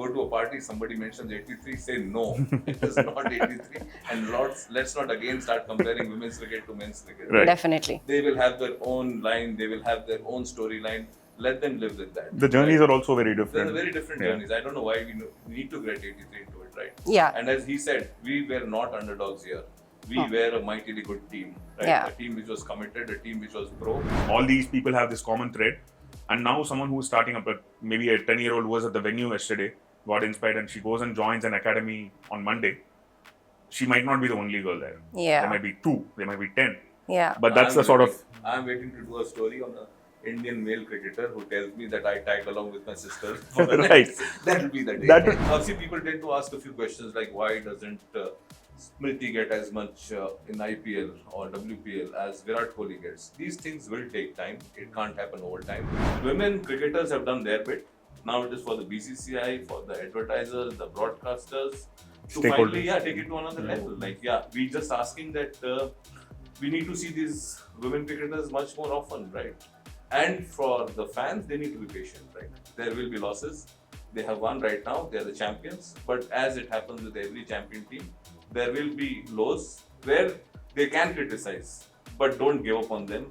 go to a party, somebody mentions 83, say no, it is not 83. And let's not again start comparing women's cricket to men's cricket. Right. Definitely. They will have their own line, they will have their own storyline. Let them live with that. The journeys right? are also very different. They're very different journeys. I don't know why we need to get 83 into it, right? Yeah. And as he said, we were not underdogs here. We were a mightily good team, right? Yeah. A team which was committed, a team which was pro. All these people have this common thread, and now someone who's starting up, maybe a 10-year-old was at the venue yesterday, got inspired, and she goes and joins an academy on Monday. She might not be the only girl there. Yeah. There might be 2, there might be 10. Yeah. But that's the sort of... I'm waiting to do a story on an Indian male cricketer who tells me that I tag along with my sister. Right. That will be the day. See, people tend to ask a few questions like why doesn't Smriti get as much in IPL or WPL as Virat Kohli gets? These things will take time. It can't happen over time. Women cricketers have done their bit. Now it is for the BCCI, for the advertisers, the broadcasters to finally take it to another level. Like, we just asking that we need to see these women cricketers much more often, right? And for the fans, they need to be patient, right? There will be losses. They have won right now. They are the champions. But as it happens with every champion team, there will be lows where they can criticize, but don't give up on them.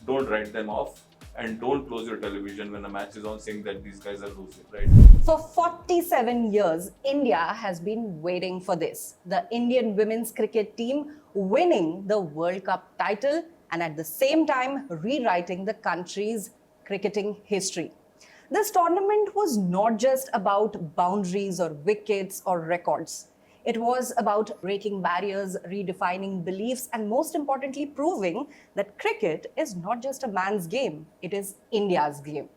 Don't write them off. And don't close your television when a match is on saying that these guys are losing, right? For 47 years, India has been waiting for this. The Indian women's cricket team winning the World Cup title and at the same time rewriting the country's cricketing history. This tournament was not just about boundaries or wickets or records. It was about breaking barriers, redefining beliefs, and most importantly, proving that cricket is not just a man's game, it is India's game.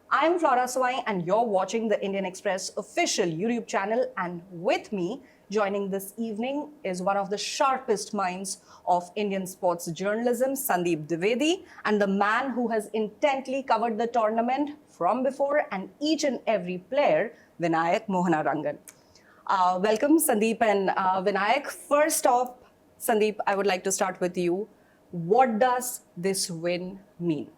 I'm Flora Swain, and you're watching the Indian Express official YouTube channel. And with me, joining this evening, is one of the sharpest minds of Indian sports journalism, Sandeep Dwivedi, and the man who has intently covered the tournament from before and each and every player, Vinayakk Mohanarangan. Welcome, Sandeep and Vinayakk. First off, Sandeep, I would like to start with you. What does this win mean?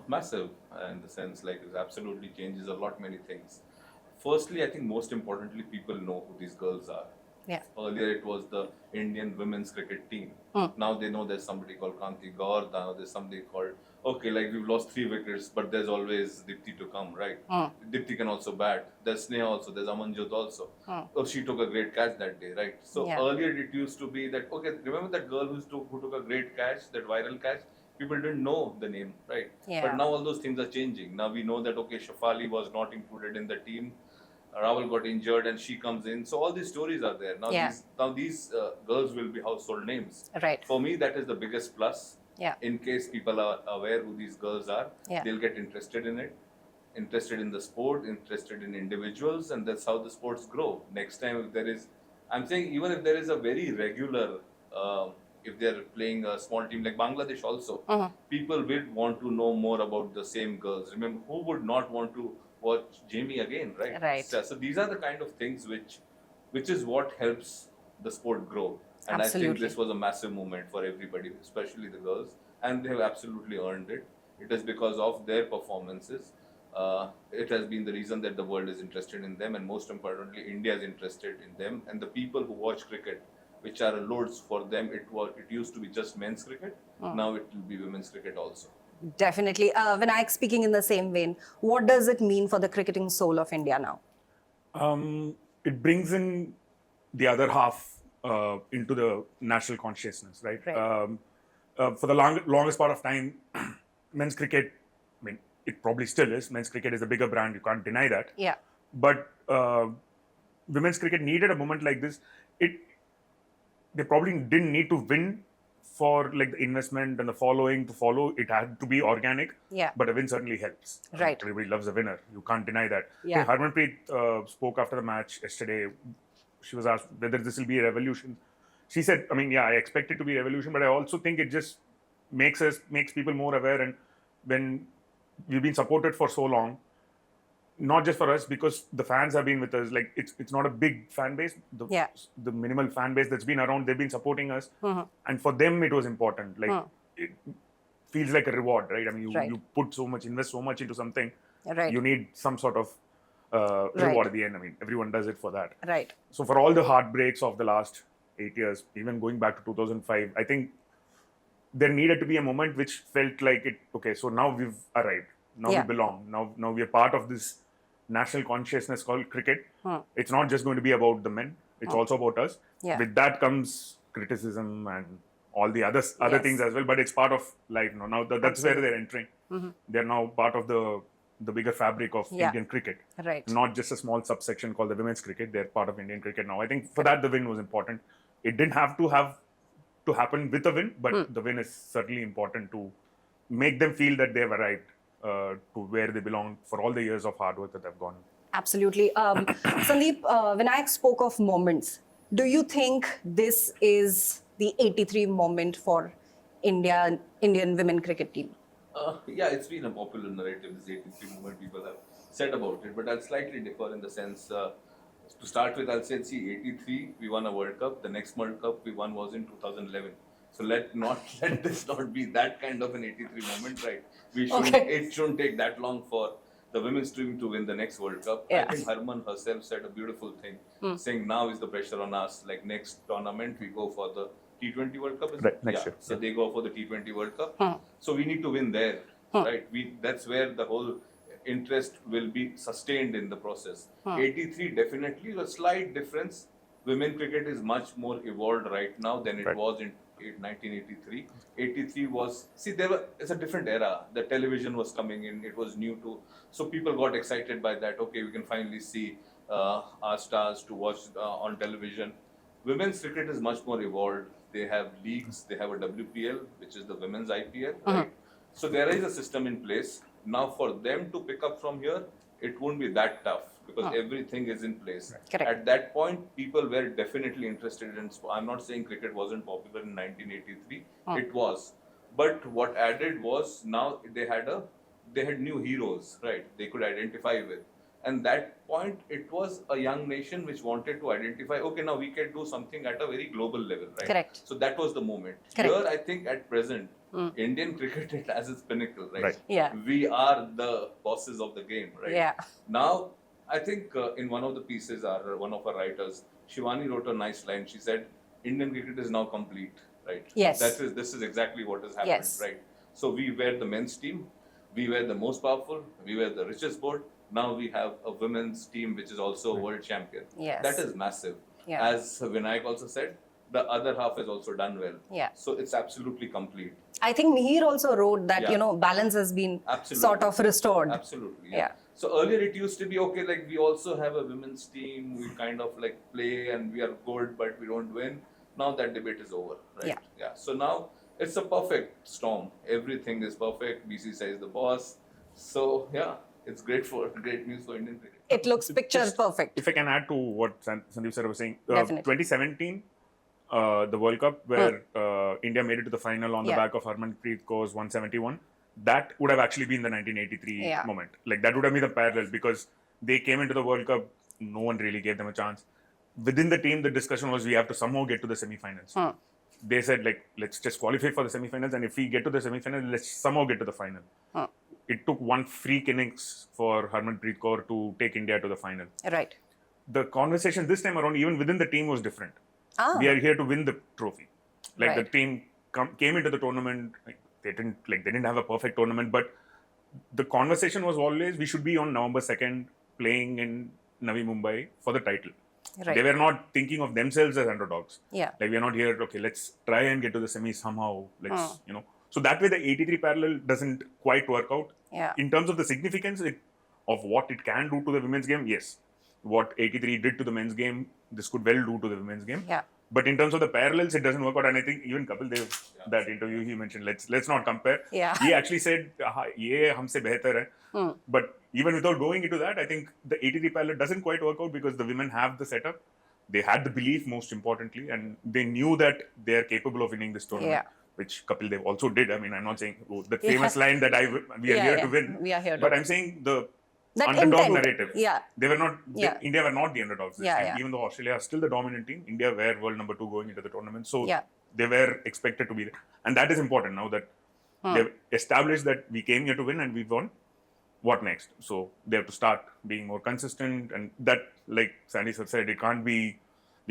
Massive, in the sense like it absolutely changes a lot many things. Firstly, I think most importantly, people know who these girls are. Yeah. Earlier, it was the Indian women's cricket team. Now they know there's somebody called Kanti Gaur. Now there's somebody called, like we've lost 3 wickets, but there's always Dipti to come, right? Dipti can also bat. There's Sneha also. There's Amanjot also. Oh, she took a great catch that day, right? So earlier it used to be that, remember that girl who took a great catch, that viral catch? People didn't know the name, right? Yeah. But now all those things are changing. Now we know that, Shafali was not included in the team. Rahul got injured and she comes in. So all these stories are there. Now these girls will be household names. Right. For me, that is the biggest plus. Yeah. In case people are aware who these girls are, Yeah. they'll get interested in it, interested in the sport, interested in individuals, and that's how the sports grow. Next time if there is, I'm saying even if there is a very regular, if they're playing a small team like Bangladesh also, people will want to know more about the same girls. Remember, who would not want to watch Jamie again, right? Right. So these are the kind of things which is what helps the sport grow. And Absolutely. I think this was a massive moment for everybody, especially the girls, and they have absolutely earned it. It is because of their performances. It has been the reason that the world is interested in them, and most importantly, India is interested in them. And the people who watch cricket, which are loads for them, it used to be just men's cricket. Now it will be women's cricket also. Definitely. Vinayakk, speaking in the same vein, what does it mean for the cricketing soul of India now? It brings in the other half into the national consciousness, right? For the longest part of time, men's cricket, I mean, it probably still is. Men's cricket is the bigger brand, you can't deny that. Yeah. But women's cricket needed a moment like this. They probably didn't need to win for like the investment and the following to follow. It had to be organic. Yeah. But a win certainly helps. Right. Everybody loves a winner. You can't deny that. Yeah. Harmanpreet spoke after the match yesterday. She was asked whether this will be a revolution. She said, I expect it to be a revolution, but I also think it just makes people more aware. And when we've been supported for so long, not just for us, because the fans have been with us. Like it's not a big fan base. The minimal fan base that's been around, they've been supporting us, and for them it was important. Like it feels like a reward, right? I mean, you put so much, invest so much into something. Right. You need some sort of reward at the end. I mean, everyone does it for that. Right. So for all the heartbreaks of the last 8 years, even going back to 2005, I think there needed to be a moment which felt like it. Okay, so now we've arrived. Now we belong. Now we are part of this national consciousness called cricket. It's not just going to be about the men. It's also about us. Yeah. With that comes criticism and all the other things as well. But it's part of life now. Now that's where they're entering. They're now part of the bigger fabric of Indian cricket. Right. Not just a small subsection called the women's cricket. They're part of Indian cricket now. I think for that the win was important. It didn't have to happen with a win, but the win is certainly important to make them feel that they've arrived to where they belong for all the years of hard work that they've gone. Absolutely. Sandeep, Vinayakk spoke of moments. Do you think this is the 83 moment for Indian women cricket team? Yeah, it's been a popular narrative, this 83 moment people have said about it, but I'll slightly differ in the sense, to start with, I'll say, see, 83, we won a World Cup. The next World Cup we won was in 2011. So let this not be that kind of an 83 moment, right? It shouldn't take that long for the women's team to win the next World Cup. Yeah. I think Harman herself said a beautiful thing, saying now is the pressure on us. Like next tournament, we go for the T20 World Cup. Next year. So they go for the T20 World Cup. So we need to win there, right? That's where the whole interest will be sustained in the process. 83 definitely a slight difference. Women cricket is much more evolved right now than it was in 1983. 83 was, it's a different era. The television was coming in, it was new to, so people got excited by that. Okay, we can finally see our stars to watch on television. Women's cricket is much more evolved. They have leagues, they have a WPL, which is the women's IPL, right? So there is a system in place. Now for them to pick up from here, it won't be that tough because everything is in place. Correct. At that point, people were definitely interested in sport. I'm not saying cricket wasn't popular in 1983. It was. But what added was now they had new heroes, right? They could identify with. And that point, it was a young nation which wanted to identify, okay, now we can do something at a very global level, right? Correct. So that was the moment. Correct. Here, I think at present, Indian cricket it has its pinnacle, right? Yeah. We are the bosses of the game, right? Yeah. Now, I think in one of the pieces, one of our writers, Shivani wrote a nice line. She said, Indian cricket is now complete, right? Yes. This is exactly what has happened, right? So we were the men's team, we were the most powerful, we were the richest board. Now we have a women's team which is also a world champion. Yes. That is massive. Yeah. As Vinayakk also said, the other half has also done well. Yeah. So it's absolutely complete. I think Mihir also wrote that, Yeah. balance has been Absolutely. sort of restored. Absolutely. Yeah. So earlier it used to be, okay, like we also have a women's team, we kind of like play and we are good, but we don't win. Now that debate is over, right? Yeah. So now it's a perfect storm. Everything is perfect. BCCI is the boss. So yeah, it's great news for Indian cricket. It looks picture perfect. If I can add to what Sandeep sir was saying, Definitely. 2017, the World Cup where India made it to the final on the back of Harmanpreet Kaur's 171, that would have actually been the 1983 moment. Like that would have been the parallel because they came into the World Cup, no one really gave them a chance. Within the team, the discussion was we have to somehow get to the semi-finals. They said like, let's just qualify for the semi-finals, and if we get to the semi-finals, let's somehow get to the final. It took one freak innings for Harmanpreet Kaur to take India to the final. Right. The conversation this time around, even within the team, was different. We are here to win the trophy. Like the team came into the tournament, they didn't have a perfect tournament, but the conversation was always we should be on November 2nd playing in Navi Mumbai for the title. Right. They were not thinking of themselves as underdogs. Yeah. Like we are not here, okay, let's try and get to the semi somehow. Let's, So that way the 83 parallel doesn't quite work out. Yeah. In terms of the significance of what it can do to the women's game, yes. What 83 did to the men's game, this could well do to the women's game. Yeah. But in terms of the parallels, it doesn't work out. And I think even Kapil Dev, that interview he mentioned, let's not compare. Yeah. He actually said, ye humse behtar hai. But even without going into that, I think the 83 parallel doesn't quite work out because the women have the setup. They had the belief, most importantly, and they knew that they are capable of winning this tournament, which Kapil Dev also did. I mean, I'm not saying the famous line that we are here to win. We are here to But win. I'm saying the That underdog intent. narrative. Yeah. They were not. India were not the underdogs this time. Yeah. Even though Australia are still the dominant team, India were world number 2 going into the tournament. So they were expected to be there, and that is important now that they've established that we came here to win and we won. what next? So they have to start being more consistent, and that, like Sandy said, we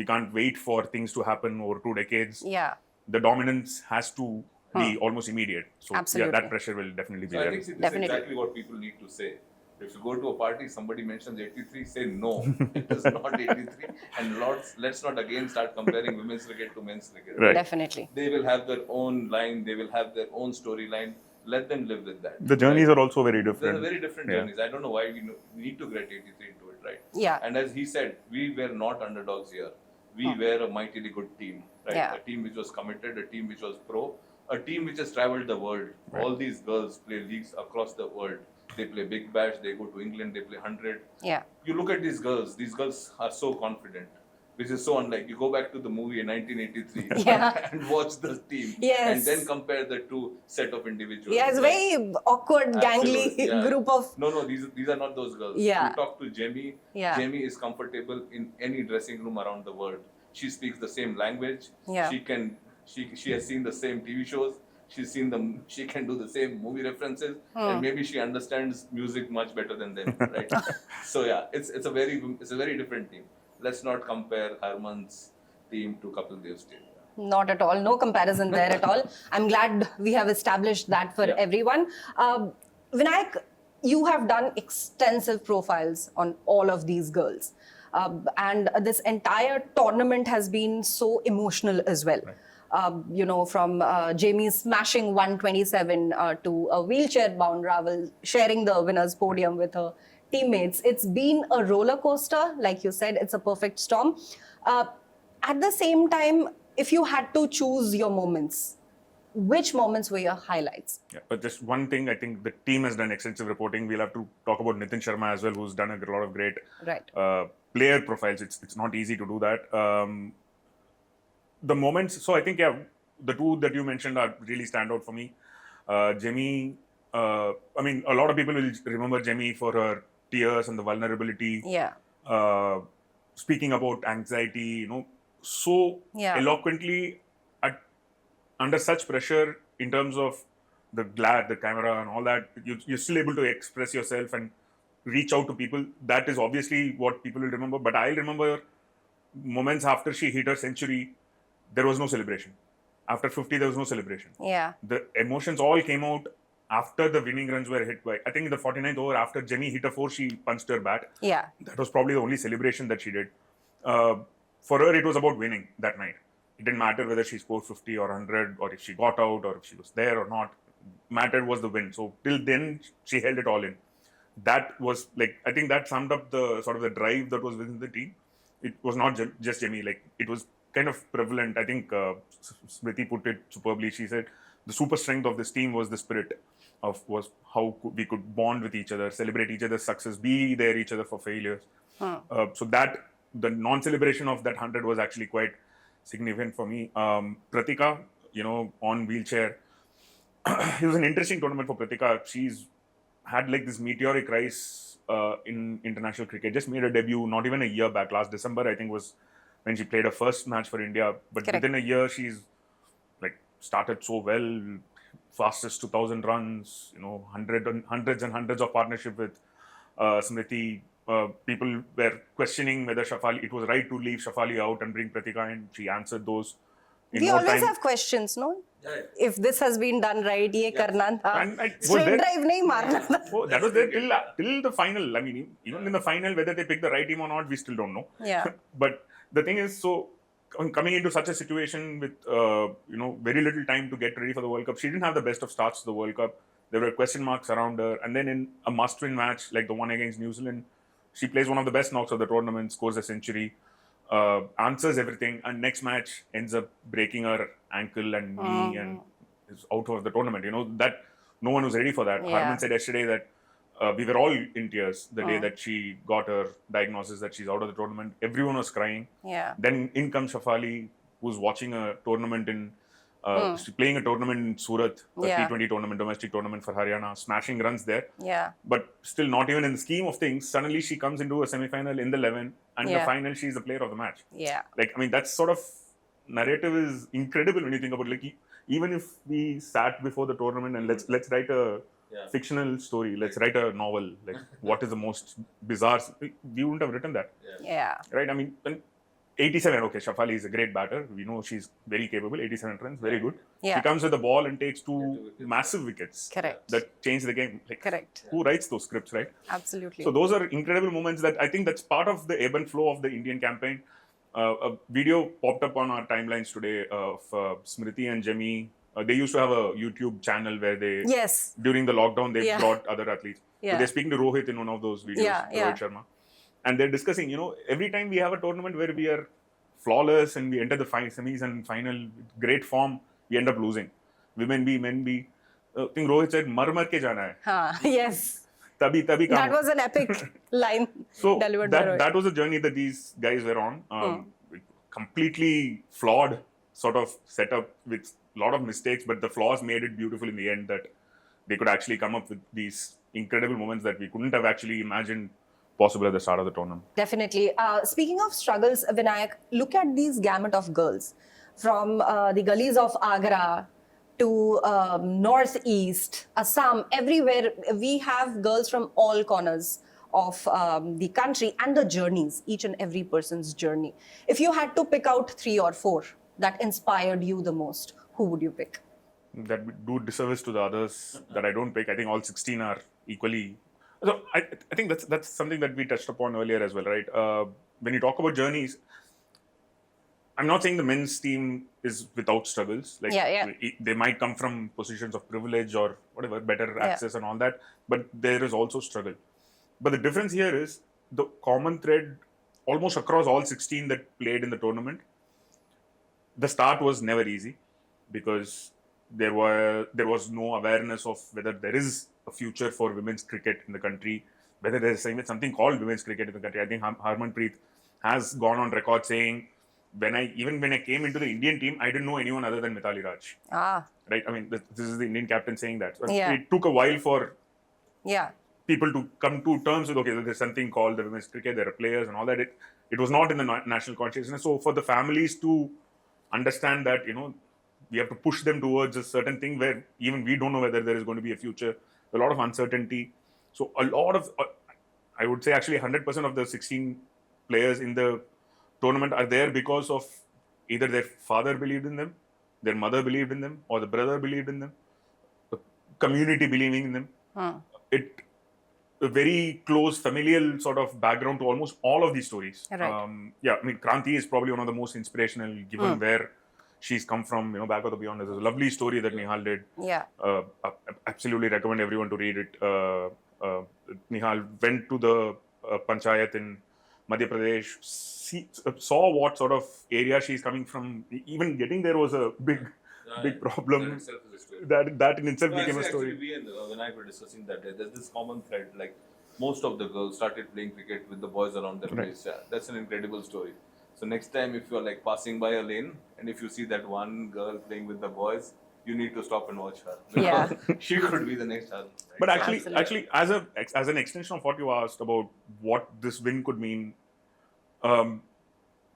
can't wait for things to happen over 2 decades. Yeah. The dominance has to be almost immediate. So Absolutely. yeah, that pressure will definitely be So I there. think see, this is Definitely. exactly what people need to say. If you go to a party, somebody mentions 83, say no, it is not 83. And let's not again start comparing women's cricket to men's cricket. Right. Definitely. They will have their own line, they will have their own storyline. Let them live with that. The journeys are also very They're different. very different Yeah. journeys. I don't know why we need to get 83 into it, right? Yeah. And as he said, we were not underdogs here. We were a mightily good team, right? Yeah. A team which was committed, a team which was pro, a team which has traveled the world. Right. All these girls play leagues across the world. They play Big Bash, they go to England, they play 100. Yeah. You look at these girls are so confident, which is so unlike. You go back to the movie in 1983 Yeah. and watch the team, Yes. and then compare the two set of individuals. Yeah, it's Like, very awkward, gangly absolutely, yeah. group of. No, these are not those girls. Yeah. You talk to Jamie. Yeah. Jamie is comfortable in any dressing room around the world. She speaks the same language. Yeah. She has seen the same TV shows. She can do the same movie references, and maybe she understands music much better than them, right? So yeah, it's a very different team. Let's not compare Harman's team to Kapil Dev's team. Not at all. No comparison there at all. I'm glad we have established that for Yeah. everyone. Vinayakk, you have done extensive profiles on all of these girls. And this entire tournament has been so emotional as well. Right. From Jamie smashing 127 to a wheelchair-bound Raval sharing the winner's podium with her teammates. It's been a roller coaster. Like you said, it's a perfect storm. At the same time, if you had to choose your moments, which moments were your highlights? Yeah, but just one thing, I think the team has done extensive reporting. We'll have to talk about Nitin Sharma as well, who's done a lot of great Right. player profiles. It's not easy to do that. The moments, so I think, yeah, the two that you mentioned are really stand out for me. Jamie, I mean, a lot of people will remember Jamie for her tears and the vulnerability. Yeah. Speaking about anxiety, so Yeah. eloquently under such pressure in terms of the camera and all that, you're still able to express yourself and reach out to people. That is obviously what people will remember. But I'll remember moments after she hit her century, there was no celebration. After 50, there was no celebration. Yeah. The emotions all came out after the winning runs were hit by, I think in the 49th over, after Jenny hit a 4, she punched her bat. Yeah. That was probably the only celebration that she did. For her, it was about winning that night. It didn't matter whether she scored 50 or 100 or if she got out or if she was there or not. Mattered was the win. So till then, she held it all in. That was like, I think that summed up the sort of the drive that was within the team. It was not just Jamie, like it was kind of prevalent. I think Smriti put it superbly. She said the super strength of this team was the spirit was how we could bond with each other, celebrate each other's success, be there each other for failures. So that the non-celebration of that 100 was actually quite significant for me. Pratika, on wheelchair, it was an interesting tournament for Pratika. She's had like this meteoric rise in international cricket. Just made her debut not even a year back. Last December, I think, was when she played her first match for India. But Correct. within a year, she's like started so well. Fastest 2,000 runs. Hundreds and hundreds of partnership with Smriti. People were questioning whether it was right to leave Shafali out and bring Pratika in. She answered those. We always have questions, no? Yeah. If this has been done right, ye karna tha. And I- Straight was drive nahi marna tha. Oh, that was there till the final. I mean, even in the final, whether they picked the right team or not, we still don't know. Yeah. But the thing is, so coming into such a situation with very little time to get ready for the World Cup, she didn't have the best of starts to the World Cup. There were question marks around her, and then in a must-win match like the one against New Zealand, she plays one of the best knocks of the tournament, scores a century, answers everything, and next match ends up breaking her ankle and knee and is out of the tournament. That no one was ready for that. Yeah. Harman said yesterday that we were all in tears the day that she got her diagnosis that she's out of the tournament. Everyone was crying. Yeah. Then in comes Shafali, who's watching a tournament she's playing a tournament in Surat, a Yeah. T20 tournament, domestic tournament for Haryana, smashing runs there. Yeah. But still not even in the scheme of things, suddenly she comes into a semi-final in the 11 and in the Yeah. final she's the player of the match. Yeah. Like, I mean, that sort of narrative is incredible when you think about it. Like, even if we sat before the tournament and let's write a fictional story. Let's write a novel. Like, what is the most bizarre? We wouldn't have written that, Yeah. right? I mean, when 87. Okay, Shafali is a great batter. We know she's very capable. 87 runs, very good. Yeah. She comes with the ball and takes two massive wickets. Correct. That change the game. Like, Correct. who writes those scripts, right? Absolutely. So those are incredible moments that I think that's part of the ebb and flow of the Indian campaign. A video popped up on our timelines today of Smriti and Jemmy. They used to have a YouTube channel where they, Yes. during the lockdown, they Yeah. brought other athletes. Yeah. So they're speaking to Rohit in one of those videos, Rohit Sharma. And they're discussing, every time we have a tournament where we are flawless and we enter the semis and final with great form, we end up losing. Women be, men be. I think Rohit said, mar ke jana hai. Yes. Tabi That kaam. was an epic line So delivered by Rohit. that was a journey that these guys were on. Completely flawed sort of setup with a lot of mistakes, but the flaws made it beautiful in the end that they could actually come up with these incredible moments that we couldn't have actually imagined possible at the start of the tournament. Definitely. Speaking of struggles, Vinayakk, look at these gamut of girls from the gullies of Agra to northeast, Assam, everywhere. We have girls from all corners of the country and the journeys, each and every person's journey. If you had to pick out 3 or 4 that inspired you the most, who would you pick? That would do disservice to the others that I don't pick. I think all 16 are equally. So I think that's something that we touched upon earlier as well, right? When you talk about journeys, I'm not saying the men's team is without struggles. Like, they might come from positions of privilege or whatever, better access and all that, but there is also struggle. But the difference here is the common thread almost across all 16 that played in the tournament. The start was never easy because there was no awareness of whether there is a future for women's cricket in the country, whether there is something called women's cricket in the country. I think Harmanpreet has gone on record saying, when I came into the Indian team, I didn't know anyone other than Mithali Raj. Right? I mean, this is the Indian captain saying that. So it took a while for people to come to terms with, okay, there's something called the women's cricket, there are players and all that. It was not in the national consciousness. So for the families to understand that, we have to push them towards a certain thing where even we don't know whether there is going to be a future, a lot of uncertainty. So a lot of, I would say actually 100% of the 16 players in the tournament are there because of either their father believed in them, their mother believed in them, or the brother believed in them, the community believing in them. A very close familial sort of background to almost all of these stories. Right. I mean, Kranti is probably one of the most inspirational given where she's come from, back of the beyond. There's a lovely story that Nihal did. Yeah. Absolutely recommend everyone to read it. Nihal went to the panchayat in Madhya Pradesh, saw what sort of area she's coming from. Even getting there was a big problem. That in itself became a story. Actually, we and Vinayakk were discussing that there's this common thread. Like, most of the girls started playing cricket with the boys around their place. Yeah, that's an incredible story. So next time, if you're like passing by a lane and if you see that one girl playing with the boys, you need to stop and watch her. Yeah. She could be the next her. Right? But actually, as an extension of what you asked about what this win could mean,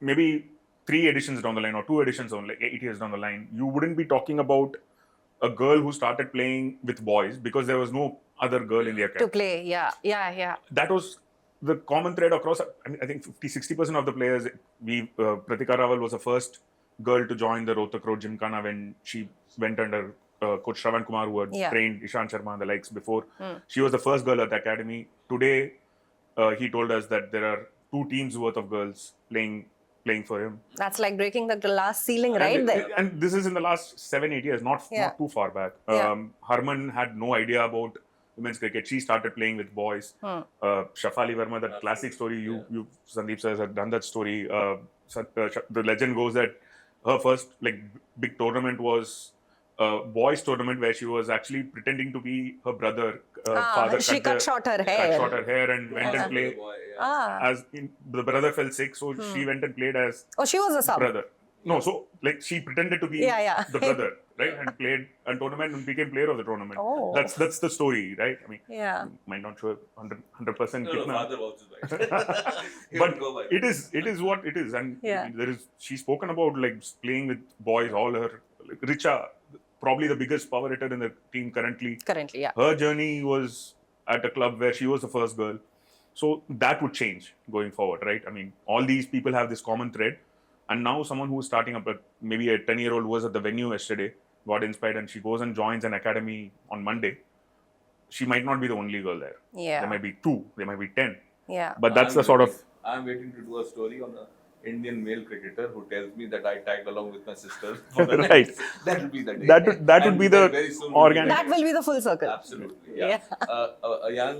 maybe 3 editions down the line or 2 editions on, like 8 years down the line, you wouldn't be talking about a girl who started playing with boys because there was no other girl in the academy. To play, yeah. That was the common thread across. I think 50-60% of the players. Pratika Rawal was the first girl to join the Rohtak Road Gymkhana when she went under Coach Shravan Kumar, who had trained Ishant Sharma and the likes before. She was the first girl at the academy. Today, he told us that there are 2 teams worth of girls playing for him. That's like breaking the glass ceiling right there. And this is in the last 7-8 years, not too far back. Harman had no idea about women's cricket. She started playing with boys. Shafali Verma, that classic story, you Sandeep sir has done that story. The legend goes that her first big tournament was a boys tournament where she was actually pretending to be her brother. Father she cut short her hair. Cut short her hair and went and played. The brother fell sick, so she went and played as she was a sub. brother. No, so she pretended to be the brother, right? And played a tournament and became player of the tournament. Oh. That's the story, right? I mean, might not show 100%. No, father watches right. But it is what it is, and she's spoken about playing with boys all her. Richa, probably the biggest power hitter in the team currently. Currently, yeah. Her journey was at a club where she was the first girl. So that would change going forward, right? I mean, all these people have this common thread. And now someone who's starting up, maybe a 10-year-old who was at the venue yesterday, got inspired, and she goes and joins an academy on Monday. She might not be the only girl there. Yeah. There might be 2, there might be 10. Yeah. But that's the sort of... I'm waiting to do a story on an Indian male cricketer who tells me that I tagged along with my sister. Right. That will be the day. That would be the organic... That will be the full circle. Absolutely, yeah. A young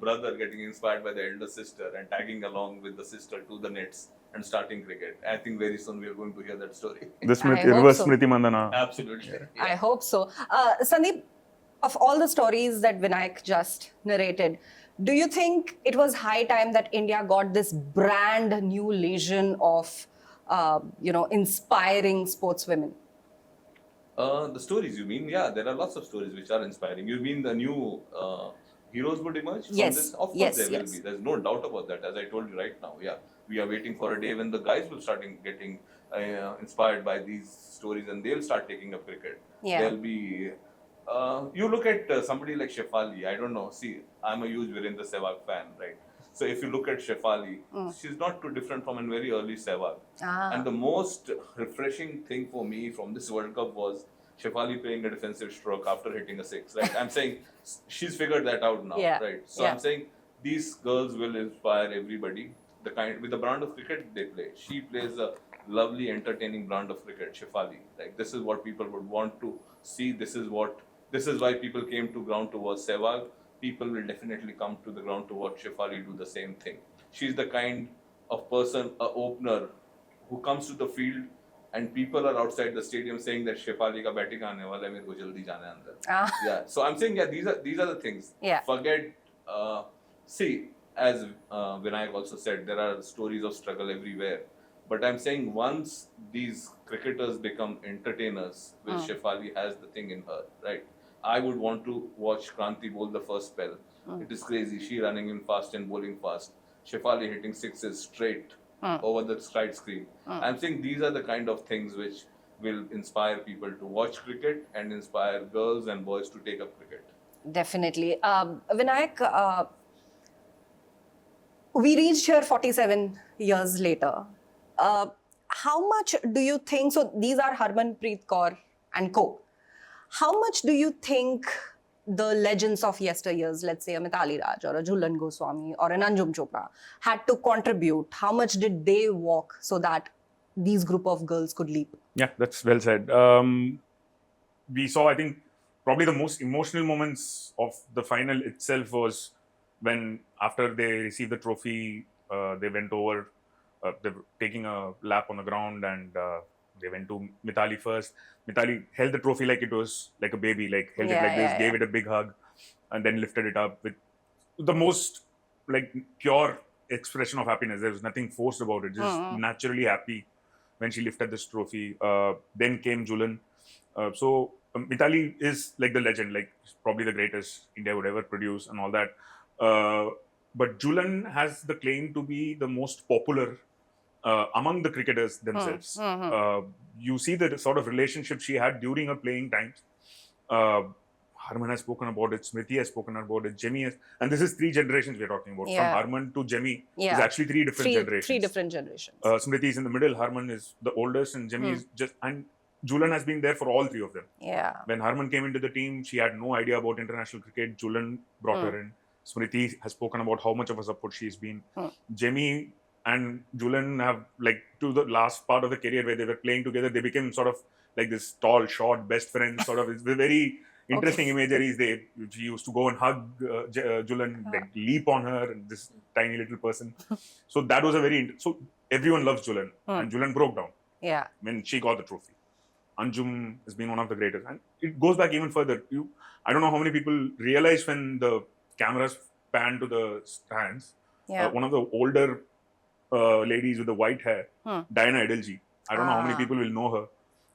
brother getting inspired by the elder sister and tagging along with the sister to the nets and starting cricket. I think very soon we are going to hear that story. The I hope reverse so. Smriti Mandana. Absolutely. Yeah. I hope so. Sandeep, of all the stories that Vinayakk just narrated, do you think it was high time that India got this brand new legion of, inspiring sportswomen? The stories you mean? Yeah, there are lots of stories which are inspiring. You mean the new heroes would emerge from Yes. this? Of course Yes, there will yes. be. There's no doubt about that. As I told you right now, yeah. We are waiting for a day when the guys will start getting inspired by these stories and they'll start taking up cricket. Yeah. There'll be... you look at somebody like Shefali, I don't know. See, I'm a huge Virendra Sehwag fan, right? So if you look at Shefali, she's not too different from a very early Sehwag. And the most refreshing thing for me from this World Cup was Shefali playing a defensive stroke after hitting a 6. Right? I'm saying she's figured that out now, Yeah. right? So Yeah. I'm saying these girls will inspire everybody. With the brand of cricket they play. She plays a lovely, entertaining brand of cricket, Shefali. Like this is what people would want to see. This is why people came to ground to watch Sehwag. People will definitely come to the ground to watch Shefali do the same thing. She's the kind of person, a opener, who comes to the field and people are outside the stadium saying that Shefali ka batting aane wala hai, mere ko jaldi jana hai andar. Yeah. So I'm saying, yeah, these are the things. Yeah. Forget. See, as Vinayakk also said, there are stories of struggle everywhere. But I'm saying once these cricketers become entertainers, which Shefali has the thing in her, right? I would want to watch Kranti bowl the first spell. It is crazy. She running in fast and bowling fast. Shefali hitting 6s straight over the stride screen. I'm saying these are the kind of things which will inspire people to watch cricket and inspire girls and boys to take up cricket. Definitely. Vinayakk, we reached here 47 years later. How much do you think, so these are Harmanpreet Kaur and co. How much do you think the legends of yesteryears, let's say a Mithali Raj or a Jhulan Goswami or an Anjum Chopra, had to contribute? How much did they walk so that these group of girls could leap? Yeah, that's well said. We saw, I think, probably the most emotional moments of the final itself was when, after they received the trophy, they went over, they were taking a lap on the ground, and they went to Mithali first. Mithali held the trophy like it was like a baby, like held it like this, gave it a big hug, and then lifted it up with the most like pure expression of happiness. There was nothing forced about it, just naturally happy when she lifted this trophy. Then came Jhulan. So Mithali is like the legend, like probably the greatest India would ever produce and all that. But Jhulan has the claim to be the most popular among the cricketers themselves. You see the sort of relationship she had during her playing times. Harman has spoken about it, Smriti has spoken about it, Jemmy has, and this is 3 generations we're talking about. From Harman to Jemmy is actually 3 different generations. 3 different generations. Smriti is in the middle, Harman is the oldest, and Jemmy is just, and Jhulan has been there for all 3 of them. Yeah. When Harman came into the team, she had no idea about international cricket. Jhulan brought her in. Smriti has spoken about how much of a support she's been. Jemmy and Jhulan have, like, to the last part of the career where they were playing together, they became sort of like this tall, short, best friends, sort of. It's very interesting imageries. She used to go and hug Jhulan, like leap on her, and this tiny little person. So that was a very, so everyone loves Jhulan, and Jhulan broke down when she got the trophy. Anjum has been one of the greatest, and it goes back even further. I don't know how many people realize when the cameras pan to the stands. One of the older ladies with the white hair, Diana Edelji. I don't know how many people will know her.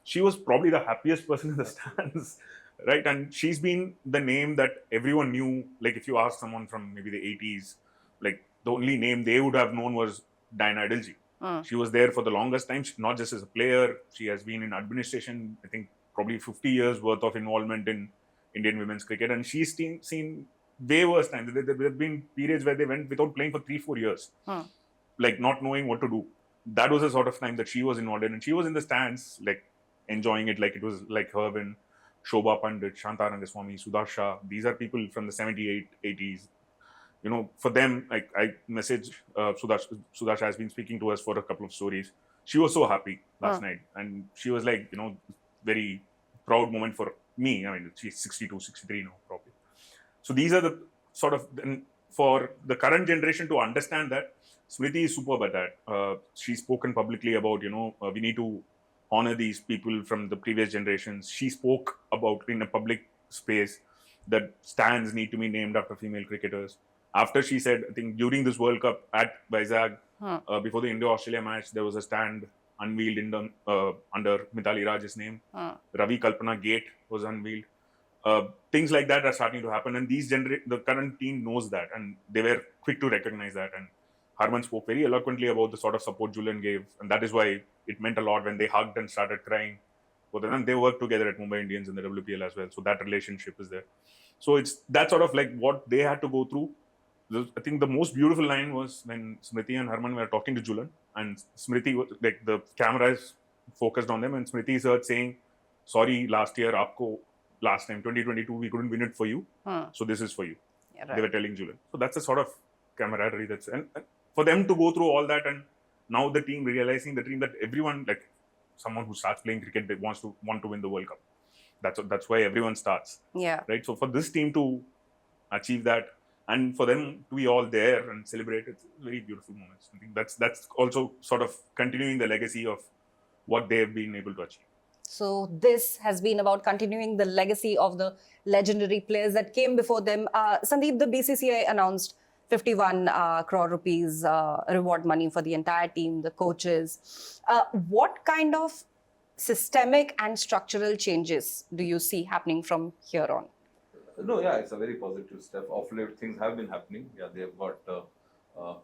She was probably the happiest person in the stands, right? And she's been the name that everyone knew. Like, if you ask someone from maybe the 80s, like, the only name they would have known was Diana Edelji. She was there for the longest time, not just as a player. She has been in administration, I think, probably 50 years worth of involvement in Indian women's cricket, and she's seen way worse times. There have been periods where they went without playing for 3-4 years, like not knowing what to do. That was the sort of time that she was involved in, and she was in the stands, like enjoying it, like it was like her and Shobha Pandit, Shanta Rangaswamy, Sudarsha. These are people from the 78, 80s. You know, for them, like I messaged Sudarsha has been speaking to us for a couple of stories. She was so happy last night, and she was like, you know, very proud moment for me. I mean, she's 62, 63 now, probably. So these are the sort of, for the current generation to understand that, Smriti is superb at that. She's spoken publicly about, you know, we need to honor these people from the previous generations. She spoke about in a public space that stands need to be named after female cricketers. After she said, I think during this World Cup at Vizag, before the Indo-Australia match, there was a stand unveiled under Mithali Raj's name. Ravi Kalpana Gate was unveiled. Things like that are starting to happen, and the current team knows that, and they were quick to recognize that. And Harman spoke very eloquently about the sort of support Julian gave, and that is why it meant a lot when they hugged and started crying. And they worked together at Mumbai Indians in the WPL as well, so that relationship is there. So it's that sort of like what they had to go through. I think the most beautiful line was when Smriti and Harman were talking to Julian, and Smriti, like the camera is focused on them, and Smriti is heard saying, "Sorry, last time 2022 we couldn't win it for you, so this is for you." Yeah, right. They were telling Julian. So that's a sort of camaraderie and for them to go through all that, and now the team realizing that everyone, like someone who starts playing cricket, they want to win the World Cup. That's why everyone starts. Yeah. Right. So for this team to achieve that, and for them to be all there and celebrate, it's very beautiful moments. I think that's also sort of continuing the legacy of what they have been able to achieve. So this has been about continuing the legacy of the legendary players that came before them. Sandeep, the BCCI announced 51 crore rupees reward money for the entire team, the coaches. What kind of systemic and structural changes do you see happening from here on? No, yeah, it's a very positive step. Of late, things have been happening. Yeah, they have got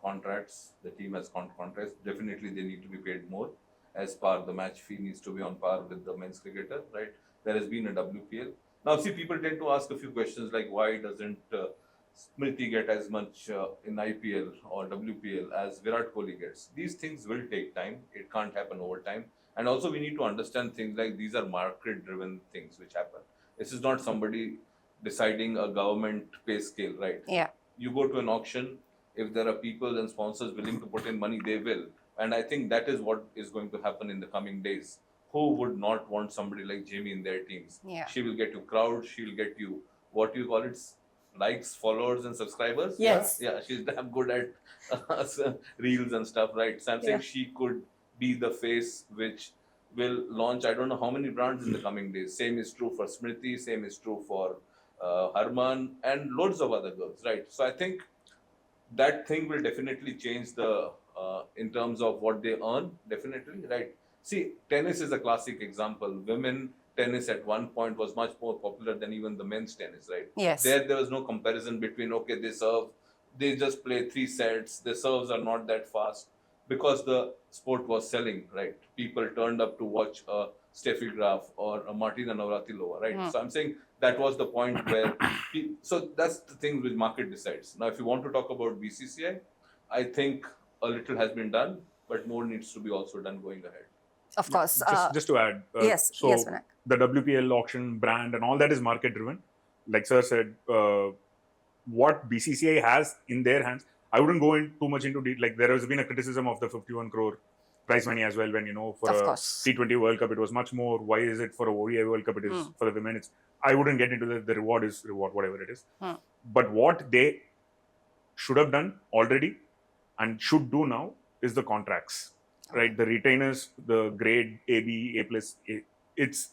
contracts. The team has contracts. Definitely, they need to be paid more. As par, the match fee needs to be on par with the men's cricketer, right? There has been a WPL. Now, see, people tend to ask a few questions like, why doesn't Smriti get as much in IPL or WPL as Virat Kohli gets? These things will take time. It can't happen over time. And also, we need to understand things like these are market-driven things which happen. This is not somebody deciding a government pay scale, right? Yeah. You go to an auction, if there are people and sponsors willing to put in money, they will. And I think that is what is going to happen in the coming days. Who would not want somebody like Jamie in their teams? Yeah. She will get you crowd, she'll get you, what do you call it? Likes, followers and subscribers? Yes. Yeah, she's damn good at reels and stuff, right? So I'm saying she could be the face which will launch, I don't know how many brands in the coming days. Same is true for Smriti, same is true for Harman and loads of other girls, right? So I think that thing will definitely change the in terms of what they earn, definitely, right? See, tennis is a classic example. Women tennis at one point was much more popular than even the men's tennis, right? Yes. There was no comparison between, okay, they serve, they just play 3 sets, their serves are not that fast because the sport was selling, right? People turned up to watch a Steffi Graf or a Martina Navratilova, right? So I'm saying that was the point where, so that's the thing which market decides. Now, if you want to talk about BCCI, I think a little has been done, but more needs to be also done going ahead. Of course. Just to add, yes, so yes, Vinayakk. The WPL auction brand and all that is market driven. Like Sir said, what BCCI has in their hands, I wouldn't go in too much into detail. Like there has been a criticism of the 51 crore prize money as well. When for a T20 World Cup it was much more. Why is it for a ODI World Cup it is for the women? I wouldn't get into the reward is reward, whatever it is. But what they should have done already and should do now is the contracts, right? The retainers, the grade AB, A+, it's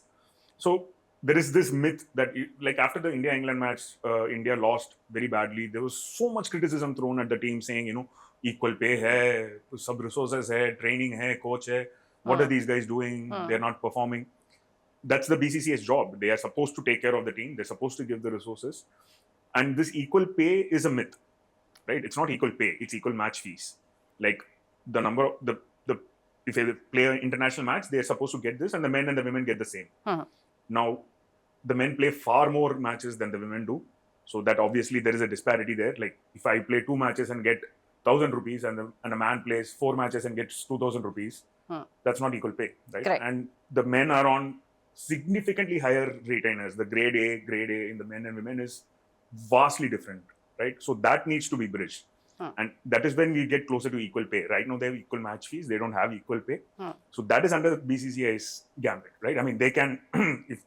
so there is this myth that like after the India-England match, India lost very badly. There was so much criticism thrown at the team saying, equal pay hai, sub resources hai, training hai, coach hai. What are these guys doing? They're not performing. That's the BCCI's job. They are supposed to take care of the team. They're supposed to give the resources. And this equal pay is a myth, right? It's not equal pay. It's equal match fees. Like the number, if they play an international match, they're supposed to get this and the men and the women get the same. Now, the men play far more matches than the women do. So that obviously there is a disparity there. Like if I play 2 matches and get 1,000 rupees and a man plays 4 matches and gets 2,000 rupees, that's not equal pay, right? Correct. And the men are on significantly higher retainers. The grade A in the men and women is vastly different, right? So that needs to be bridged. And that is when we get closer to equal pay. Right now they have equal match fees. They don't have equal pay. So that is under BCCI's gambit, right? I mean, they can, if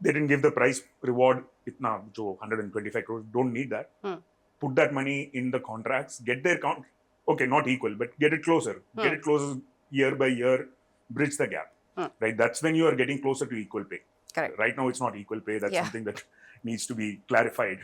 they didn't give the price reward, itna, jo 125 crores, don't need that. Put that money in the contracts, get their count. Okay, not equal, but get it closer. Get it closer year by year, bridge the gap, right? That's when you are getting closer to equal pay. Correct. Right now, it's not equal pay. That's something that needs to be clarified.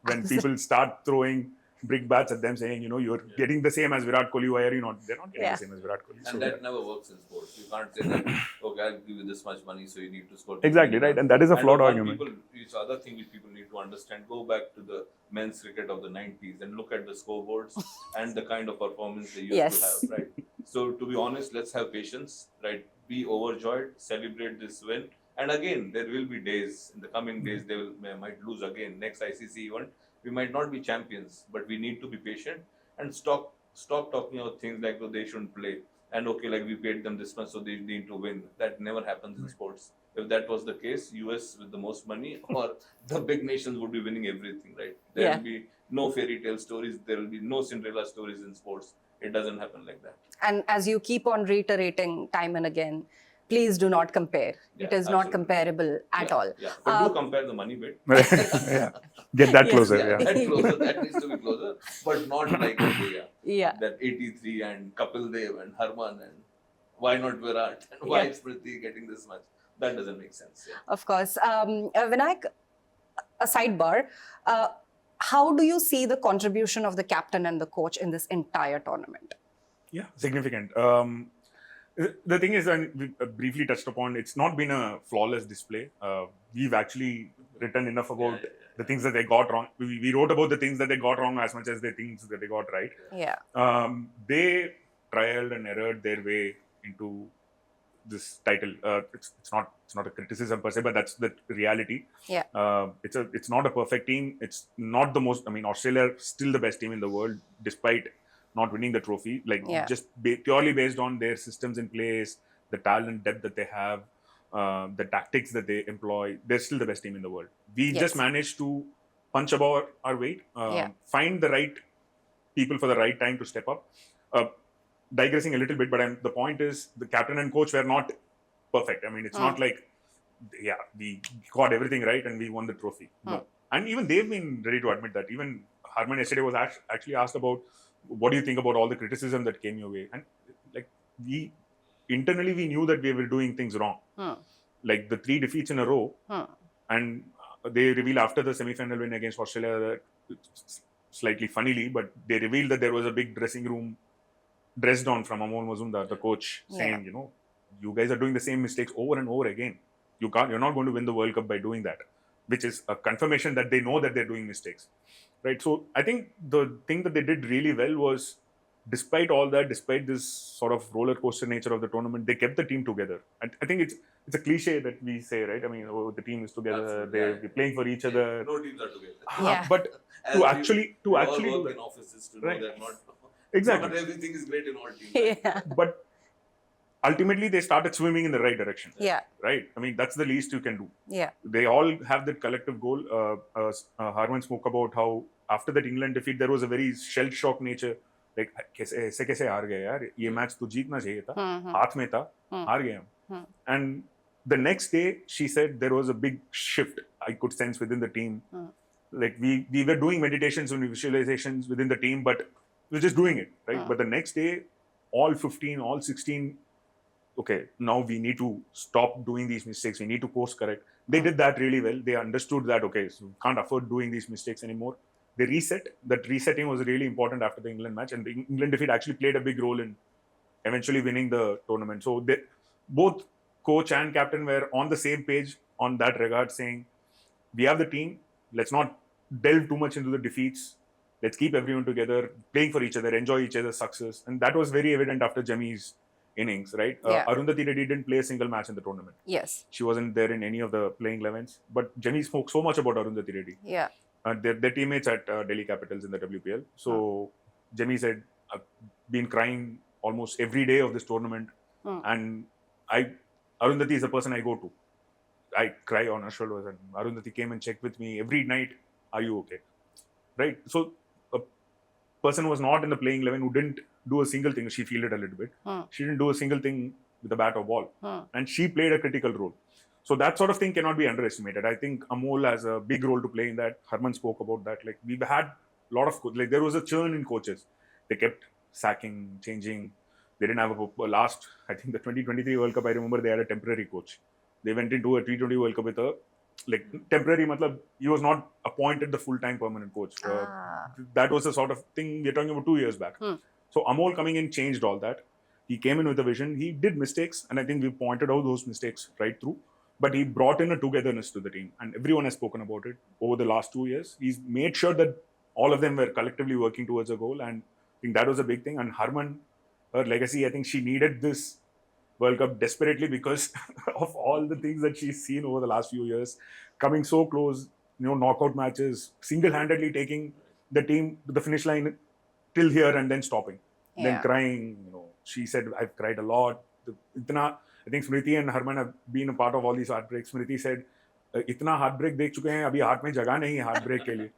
When people start throwing brickbats at them saying, you're getting the same as Virat Kohli, why are you not? They're not getting the same as Virat Kohli. And that never works in sports. You can't say that, okay, I'll give you this much money, so you need to score. Exactly, right. And that is a flawed argument. It's other thing which people need to understand. Go back to the men's cricket of the 90s and look at the scoreboards and the kind of performance they used to have, right? So to be honest, let's have patience, right? Be overjoyed, celebrate this win. And again, there will be days, in the coming days, they might lose again. Next ICC event, we might not be champions, but we need to be patient and stop talking about things like, oh, they shouldn't play. And okay, like we paid them this much, so they need to win. That never happens in sports. If that was the case, US with the most money or the big nations would be winning everything, right? There will be no fairy tale stories. There will be no Cinderella stories in sports. It doesn't happen like that. And as you keep on reiterating time and again, please do not compare. It is not comparable at all. Yeah, but do compare the money bit. Get that closer. That closer. That needs to be closer, but not like that 83 and Kapil Dev and Harman and why not Virat and why is Smriti getting this much? That doesn't make sense. Of course. Vinayakk, a sidebar. How do you see the contribution of the captain and the coach in this entire tournament? Yeah, significant. The thing is, and we briefly touched upon, it's not been a flawless display. We've actually written enough about the things that they got wrong. We wrote about the things that they got wrong as much as the things that they got right. Yeah. They trialed and errored their way into this title. It's not a criticism per se, but that's the reality. Yeah. It's not a perfect team. It's not the most. I mean, Australia are still the best team in the world, despite not winning the trophy. Like just purely based on their systems in place, the talent depth that they have, the tactics that they employ, they're still the best team in the world. We just managed to punch above our weight, find the right people for the right time to step up. Digressing a little bit, but the point is the captain and coach were not perfect. I mean, it's not like, we got everything right and we won the trophy. No. And even they've been ready to admit that. Even Harman yesterday was actually asked about, what do you think about all the criticism that came your way? And like internally we knew that we were doing things wrong. Like the 3 defeats in a row, and they revealed after the semi-final win against Australia, slightly funnily, but they revealed that there was a big dressing room dressed on from Amol Mazumdar, the coach, saying, you guys are doing the same mistakes over and over again. You're not going to win the World Cup by doing that, which is a confirmation that they know that they're doing mistakes. Right. So I think the thing that they did really well was, despite all that, despite this sort of roller coaster nature of the tournament, they kept the team together. I think it's a cliche that we say, right? I mean, the team is together, they're playing for each other. No teams are together. But to actually work do that, in offices to know that not not everything is great in all teams. But ultimately, they started swimming in the right direction. Yeah. Right? I mean, that's the least you can do. Yeah. They all have that collective goal. Harman spoke about how after that England defeat, there was a very shell-shock nature. Like, कैसे हार गए यार? ये match तो जीतना चाहिए था. हाथ में था, हार गए हम. And the next day, she said there was a big shift I could sense within the team. Like we were doing meditations and visualizations within the team, but we were just doing it, right? But the next day, all 15, all 16, okay, now we need to stop doing these mistakes. We need to course correct. They did that really well. They understood that, okay, so we can't afford doing these mistakes anymore. They reset. That resetting was really important after the England match, and the England defeat actually played a big role in eventually winning the tournament. So both coach and captain were on the same page on that regard, saying, we have the team. Let's not delve too much into the defeats. Let's keep everyone together, playing for each other, enjoy each other's success. And that was very evident after Jami's innings, right? Yeah. Arundhati Reddy didn't play a single match in the tournament. Yes. She wasn't there in any of the playing 11s. But Jemmy spoke so much about Arundhati Reddy. Yeah. They're teammates at Delhi Capitals in the WPL. So Jemmy said, I've been crying almost every day of this tournament. And Arundhati is the person I go to. I cry on her shoulders, and Arundhati came and checked with me every night. Are you okay? Right? So a person who was not in the playing 11 who didn't do a single thing. She fielded a little bit. She didn't do a single thing with a bat or ball. And she played a critical role. So that sort of thing cannot be underestimated. I think Amol has a big role to play in that. Harman spoke about that. Like, we've had a lot of, there was a churn in coaches. They kept sacking, changing. They didn't have last, I think the 2023 World Cup, I remember they had a temporary coach. They went into a T20 World Cup with a, temporary, he was not appointed the full-time permanent coach. That was the sort of thing we're talking about 2 years back. So Amol coming in changed all that. He came in with a vision. He did mistakes, and I think we pointed out those mistakes right through. But he brought in a togetherness to the team, and everyone has spoken about it over the last 2 years. He's made sure that all of them were collectively working towards a goal, and I think that was a big thing. And Harman, her legacy, I think she needed this World Cup desperately because of all the things that she's seen over the last few years, coming so close, knockout matches, single-handedly taking the team to the finish line till here and then stopping, then crying. She said, I've cried a lot. I think Smriti and Harman have been a part of all these heartbreaks. Smriti said, इतना heartbreak देख चुके हैं, अभी heart में जगह नहीं है heartbreak के लिए.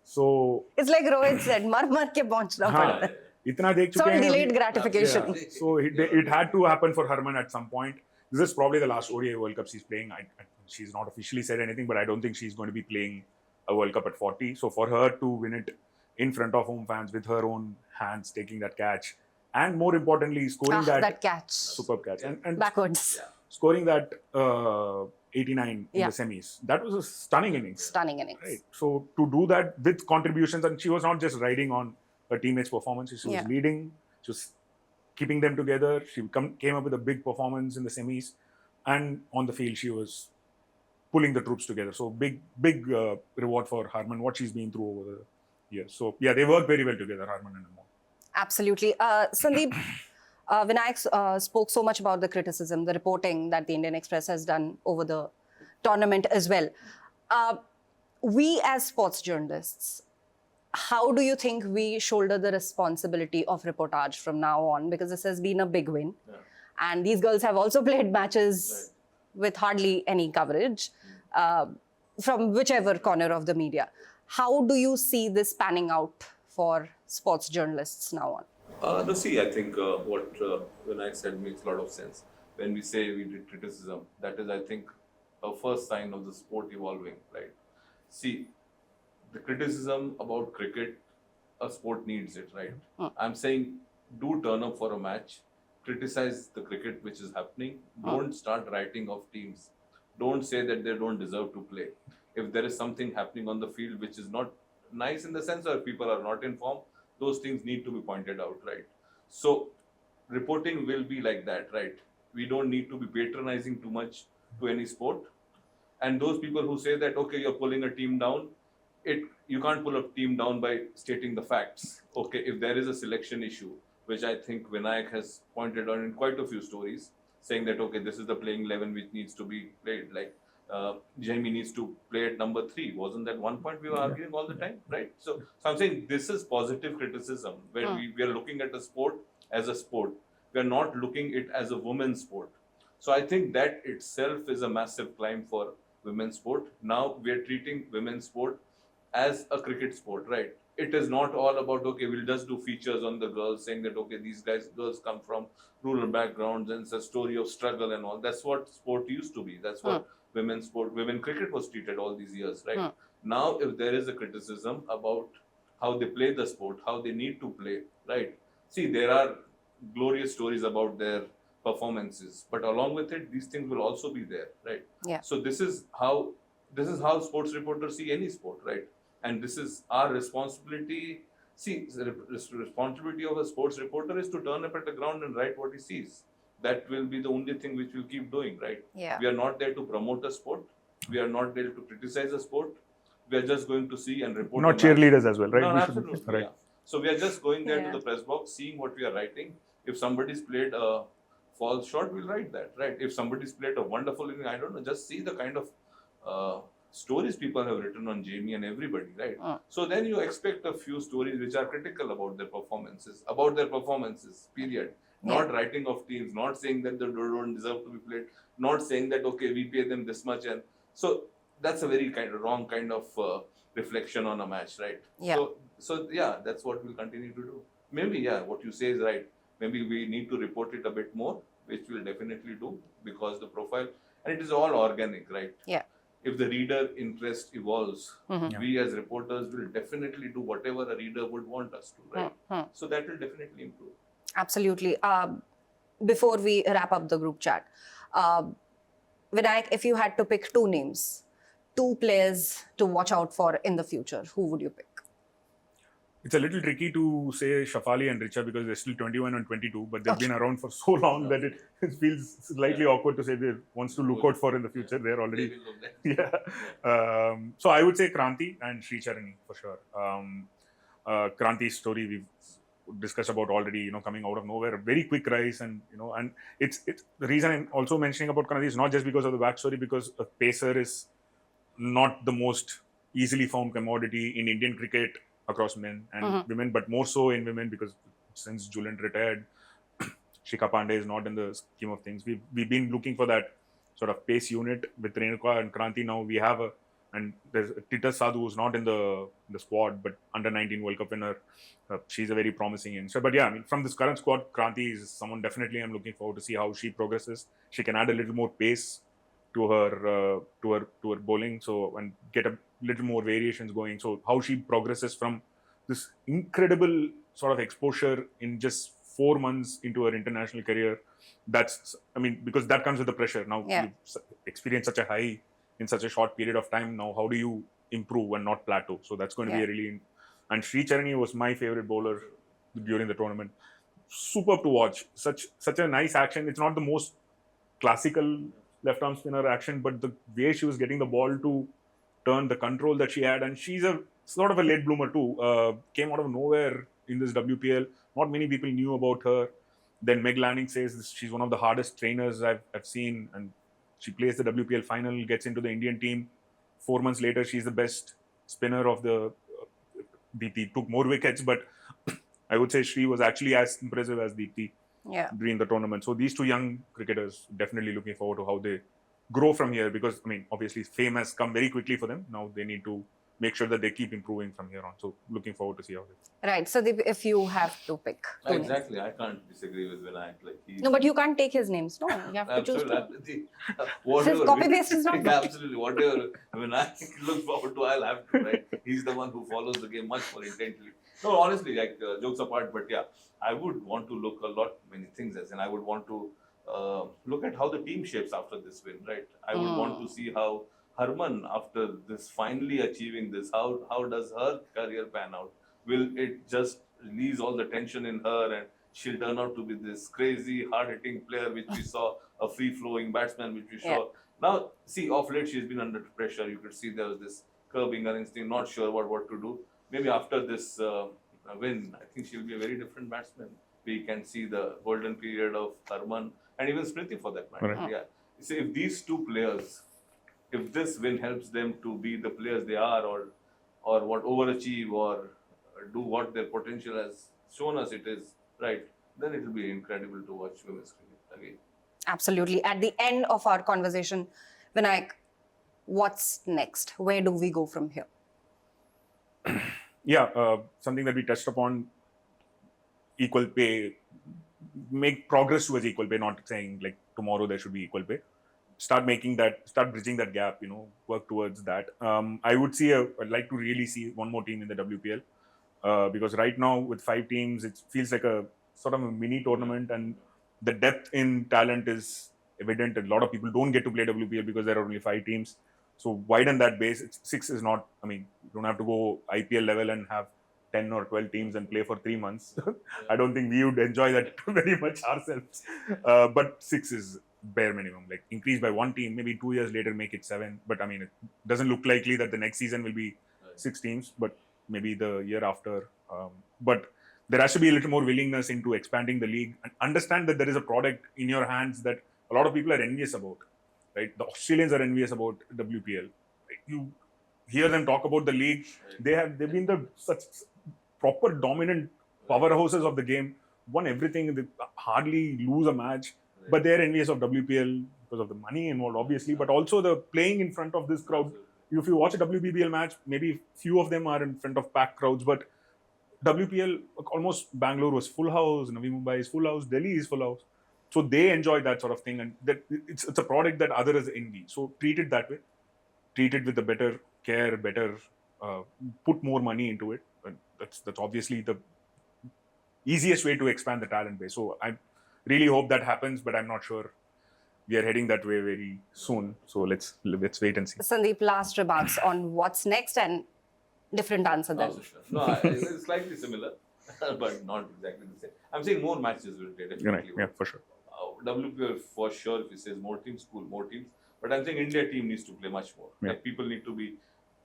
So it's like Rohit said, मर के पहुंचना पड़ता है. इतना देख चुके हैं. Delayed gratification. Yeah. So it had to happen for Harman at some point. This is probably the last ODI World Cup she's playing. She's not officially said anything, but I don't think she's going to be playing a World Cup at 40. So for her to win it in front of home fans with her own hands, taking that catch, and more importantly, scoring that catch, superb catch, and backwards, scoring that 89 in the semis. That was a stunning innings. Stunning innings. Right. So to do that with contributions, and she was not just riding on her teammates' performance. She was leading. She was keeping them together. She came up with a big performance in the semis, and on the field she was pulling the troops together. So big reward for Harman, what she's been through over the years. So yeah, they work very well together, Harman and Amol. Absolutely. Sandeep, Vinayakk spoke so much about the criticism, the reporting that the Indian Express has done over the tournament as well. We as sports journalists, how do you think we shoulder the responsibility of reportage from now on? Because this has been a big win. Yeah. And these girls have also played matches with hardly any coverage from whichever corner of the media. How do you see this panning out for sports journalists now on? I think what Vinayakk said makes a lot of sense. When we say we did criticism, that is, I think, a first sign of the sport evolving, right? See, the criticism about cricket, a sport needs it, right? I'm saying, do turn up for a match, criticize the cricket which is happening, don't start writing off teams. Don't say that they don't deserve to play. If there is something happening on the field which is not nice in the sense that people are not informed, those things need to be pointed out, right? So reporting will be like that, right? We don't need to be patronizing too much to any sport. And those people who say that, okay, you're pulling a team down, you can't pull a team down by stating the facts. Okay, if there is a selection issue, which I think Vinayakk has pointed out in quite a few stories, saying that, okay, this is the playing 11 which needs to be played. Like, Jamie needs to play at number 3. Wasn't that one point we were arguing all the time, right? So I'm saying this is positive criticism, where we are looking at a sport as a sport. We are not looking it as a women's sport. So I think that itself is a massive climb for women's sport. Now we are treating women's sport as a cricket sport, right? It is not all about, okay, we'll just do features on the girls, saying that, okay, these girls come from rural backgrounds and it's a story of struggle and all. That's what sport used to be. That's what women cricket was treated all these years, right? Now, if there is a criticism about how they play the sport, how they need to play, right? See, there are glorious stories about their performances, but along with it, these things will also be there, right? Yeah. So this is how sports reporters see any sport, right? And this is our responsibility. See, the responsibility of a sports reporter is to turn up at the ground and write what he sees. That will be the only thing which we'll keep doing, right? Yeah. We are not there to promote a sport. We are not there to criticize a sport. We are just going to see and report. Not cheerleaders as well, right? No, absolutely. Right. Yeah. So we are just going there Yeah. to the press box, seeing what we are writing. If somebody's played a falls short, we'll write that, right? If somebody's played a wonderful inning, I don't know, just see the kind of stories people have written on Jamie and everybody, right? So then you expect a few stories which are critical about their performances, period. Not writing of teams, not saying that they don't deserve to be played, not saying that, okay, we pay them this much. And so that's a very wrong kind of reflection on a match, right? Yeah. So yeah, that's what we'll continue to do. Maybe, yeah, what you say is right. Maybe we need to report it a bit more, which we'll definitely do, because the profile, and it is all organic, right? Yeah. If the reader interest evolves, Mm-hmm. we as reporters will definitely do whatever a reader would want us to, right? Mm-hmm. So that will definitely improve. Absolutely. Before we wrap up the group chat, Vinayakk, if you had to pick two names, two players to watch out for in the future, who would you pick? It's a little tricky to say Shafali and Richa because they're still 21 and 22, but they've been around for so long that it feels slightly awkward to say they wants to look out for in the future. They're already, So I would say Kranti and Sri Charani for sure. Kranti's story we've discussed about already, coming out of nowhere, very quick rise, and and it's the reason I'm also mentioning about Kranti is not just because of the backstory, because a pacer is not the most easily found commodity in Indian cricket across men and women, but more so in women, because since Julian retired, Shikha Pandey is not in the scheme of things. We've been looking for that sort of pace unit with Renuka and Kranti. Now we have and there's Tita Sadhu, who's not in the squad, but under 19 World Cup winner. She's a very promising youngster. But yeah, I mean, from this current squad, Kranti is someone definitely I'm looking forward to see how she progresses. She can add a little more pace to her bowling, so, and get a little more variations going. So how she progresses from this incredible sort of exposure in just 4 months into her international career, because that comes with the pressure. Now you've experienced such a high in such a short period of time. Now how do you improve and not plateau? So that's going to be a really, and Sri Charani was my favorite bowler during the tournament. Superb to watch. Such a nice action. It's not the most classical left arm spinner action, but the way she was getting the ball to turn, the control that she had, and she's a sort of a late bloomer too. Came out of nowhere in this WPL. Not many people knew about her. Then Meg Lanning says she's one of the hardest trainers I've seen, and she plays the WPL final, gets into the Indian team. 4 months later, she's the best spinner of the Deepti. Took more wickets, but I would say Shri was actually as impressive as Deepti during the tournament. So these two young cricketers, definitely looking forward to how they grow from here, because obviously fame has come very quickly for them. Now they need to make sure that they keep improving from here on. So looking forward to see how they. Right. So if you have to pick two exactly, names. I can't disagree with Vinayakk. No, but you can't take his names. No, you have to choose two. Whatever. Copy paste is not good. Absolutely, whatever Vinayakk looks forward to, I'll have to. Right, he's the one who follows the game much more intently. No, honestly, jokes apart, but yeah, I would want to look many things as, and I would want to look at how the team shapes after this win, right? I would want to see how Harman, after this finally achieving this, how does her career pan out? Will it just release all the tension in her and she'll turn out to be this crazy, hard-hitting player, which we saw, a free-flowing batsman, which we saw. Now, see, off late, she's been under pressure. You could see there was this curbing her instinct, not sure what to do. Maybe after this win, I think she'll be a very different batsman. We can see the golden period of Harman and even Smriti for that matter. Right. Yeah. See, if these two players, if this win helps them to be the players they are, or overachieve, or do what their potential has shown us it is, right, then it will be incredible to watch women's cricket again. Absolutely. At the end of our conversation, Vinayakk, what's next? Where do we go from here? Something that we touched upon, equal pay, make progress towards equal pay, not saying like tomorrow there should be equal pay. Start bridging that gap, work towards that. I would I'd like to really see one more team in the WPL, because right now with 5 teams, it feels like a sort of a mini tournament, and the depth in talent is evident. A lot of people don't get to play WPL because there are only 5 teams. So widen that base. 6 is not, you don't have to go IPL level and have 10 or 12 teams and play for 3 months. I don't think we would enjoy that very much ourselves. But 6 is bare minimum. Like increase by 1 team, maybe 2 years later make it 7. But it doesn't look likely that the next season will be 6 teams, but maybe the year after. But there has to be a little more willingness into expanding the league and understand that there is a product in your hands that a lot of people are envious about, right? The Australians are envious about WPL. Right? You hear them talk about the league. They've been the such proper dominant powerhouses of the game, won everything. They hardly lose a match, but they're envious of WPL because of the money involved, obviously, but also the playing in front of this crowd. If you watch a WBBL match, maybe few of them are in front of packed crowds, but WPL, almost Bangalore was full house, Navi Mumbai is full house, Delhi is full house. So they enjoy that sort of thing, and that it's a product that others envy. So treat it that way. Treat it with a better care, better put more money into it. And that's obviously the easiest way to expand the talent base. So I really hope that happens, but I'm not sure we are heading that way very soon. So let's wait and see. Sandeep, last remarks on what's next, and different answer then. No, it's slightly similar, but not exactly the same. I'm saying more matches will definitely. Yeah, for sure. WPL for sure, if he says more teams, cool, more teams. But I'm saying India team needs to play much more. Yeah. Like people need to be.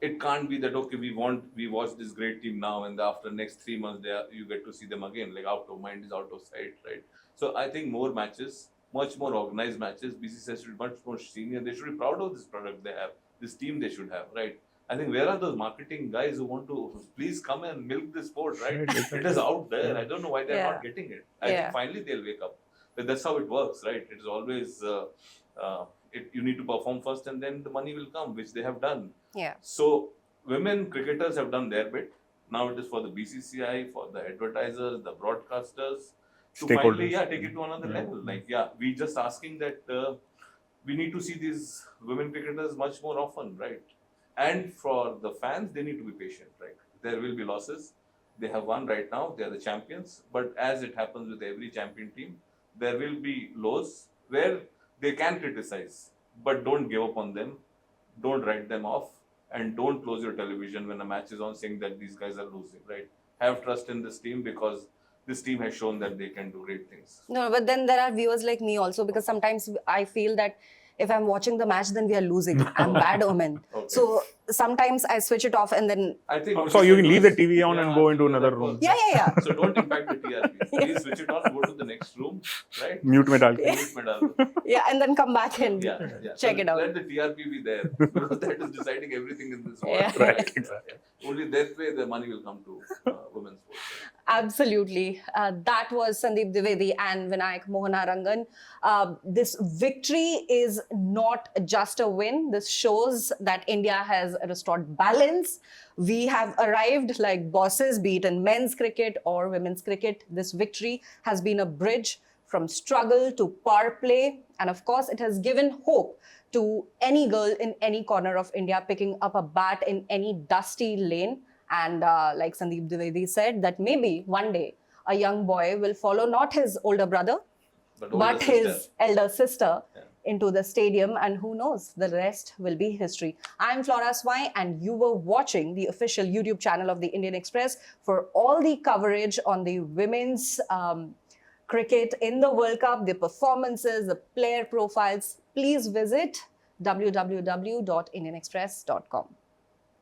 It can't be that okay, we watch this great team now, and after next 3 months, you get to see them again. Like out of mind is out of sight, right? So I think more matches, much more organized matches. BCCI should be much more senior. They should be proud of this product they have, this team they should have, right? I think where are those marketing guys who want to please come and milk this sport, right? It is out there. I don't know why they're not getting it. I think finally they'll wake up. But that's how it works, right? It is always you need to perform first, and then the money will come, which they have done. Yeah. So women cricketers have done their bit. Now it is for the BCCI, for the advertisers, the broadcasters to finally take it to another level. Like we just asking that we need to see these women cricketers much more often, right? And for the fans, they need to be patient, right? There will be losses. They have won right now. They are the champions. But as it happens with every champion team, there will be lows where they can criticize, but don't give up on them. Don't write them off, and don't close your television when a match is on saying that these guys are losing, right? Have trust in this team because this team has shown that they can do great things. No, but then there are viewers like me also, because sometimes I feel that if I'm watching the match, then we are losing. I'm bad omen. Okay. So sometimes I switch it off and then... I think so you can leave the TV on and go into another room. Yeah. So don't impact the TRP. Please switch it off, go to the next room, right? Mute me, dal. Yeah, and then come back and check it out. Let the TRP be there, because that is deciding everything in this world. Yeah. Right, exactly. Only that way the money will come to women's sports. Absolutely. That was Sandeep Dwivedi and Vinayakk Mohanarangan. This victory is not just a win. This shows that India has restored balance. We have arrived like bosses, be it in men's cricket or women's cricket. This victory has been a bridge from struggle to power play. And of course, it has given hope to any girl in any corner of India picking up a bat in any dusty lane. And like Sandeep Dwivedi said, that maybe one day a young boy will follow not his older brother, but his elder sister into the stadium. And who knows, the rest will be history. I'm Flora Swain, and you were watching the official YouTube channel of the Indian Express. For all the coverage on the women's cricket in the World Cup, the performances, the player profiles, please visit www.indianexpress.com.